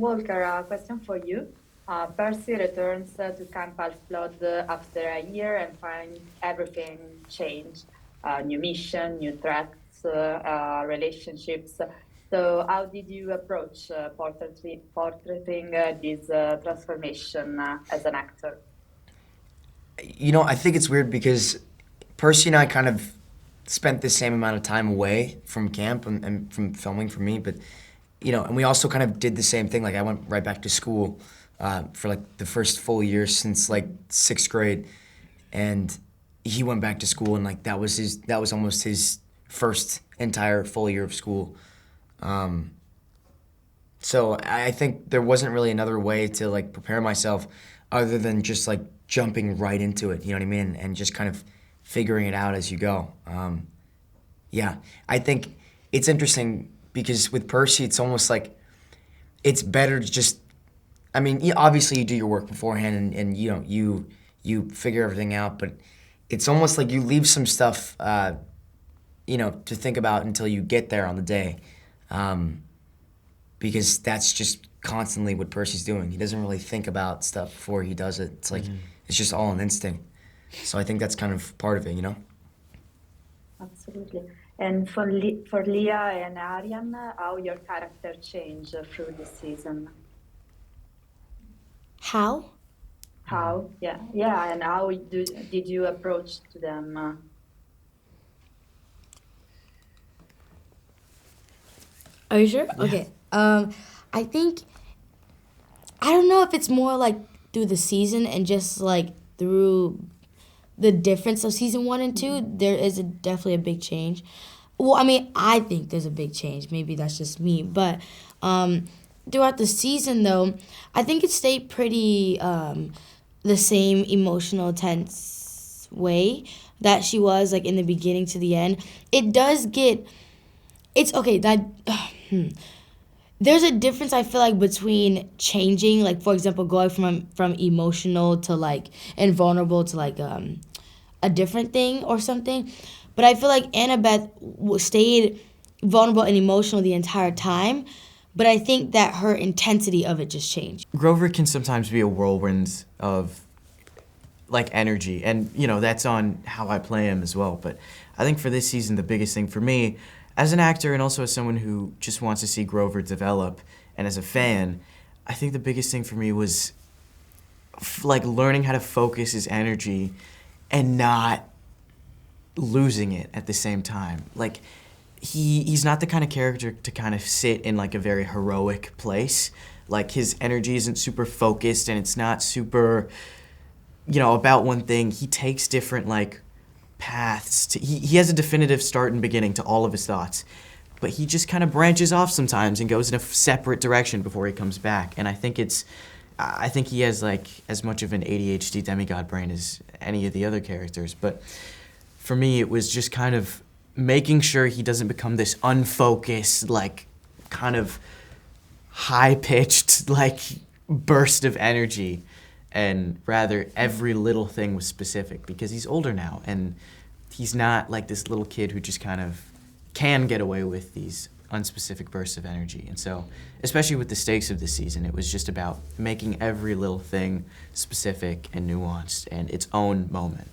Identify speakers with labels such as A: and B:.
A: Walker, a question for you. Percy returns to Camp Half-Blood after a year and finds everything changed. New mission, new threats, relationships. So how did you approach portraying this transformation as an actor?
B: I think it's weird because Percy and I kind of spent the same amount of time away from camp and from filming for me, but and we also kind of did the same thing. Like I went right back to school for like the first full year since like sixth grade, and he went back to school, and like that was almost his first entire full year of school. So I think there wasn't really another way to like prepare myself other than just like jumping right into it. You know what I mean? And just kind of figuring it out as you go. Yeah, I think it's interesting because with Percy, it's almost like it's better to just. I mean, obviously you do your work beforehand, and you figure everything out, but it's almost like you leave some stuff, to think about until you get there on the day, because that's just constantly what Percy's doing. He doesn't really think about stuff before he does it. It's like it's just all an instinct. So I think that's kind of part of it.
A: Absolutely. And for Leah and Aryan, how your character changed through the season?
C: How?
A: How? Yeah, yeah. And how did you approach to them?
C: Are you sure?
B: Yeah.
C: Okay. I think I don't know if it's more like through the season and just like through the difference of season 1 and 2. There is definitely a big change. Well, I mean, I think there's a big change. Maybe that's just me, but throughout the season, though, I think it stayed pretty the same emotional, tense way that she was like in the beginning to the end. It does get. It's okay that. There's a difference I feel like between changing, like for example, going from emotional to like and vulnerable to like a different thing or something. But I feel like Annabeth stayed vulnerable and emotional the entire time. But I think that her intensity of it just changed.
D: Grover can sometimes be a whirlwind of like energy, and that's on how I play him as well. But I think for this season, the biggest thing for me, as an actor and also as someone who just wants to see Grover develop, and as a fan, I think the biggest thing for me was like learning how to focus his energy and not losing it at the same time. Like he's not the kind of character to kind of sit in like a very heroic place. Like his energy isn't super focused and it's not super, about one thing. He takes different like paths. He has a definitive start and beginning to all of his thoughts, but he just kind of branches off sometimes and goes in a separate direction before he comes back. And I think he has like as much of an ADHD demigod brain as any of the other characters. But for me, it was just kind of making sure he doesn't become this unfocused, like kind of high-pitched like burst of energy, and rather every little thing was specific, because he's older now and he's not like this little kid who just kind of can get away with these unspecific bursts of energy. And so, especially with the stakes of this season, it was just about making every little thing specific and nuanced and its own moment.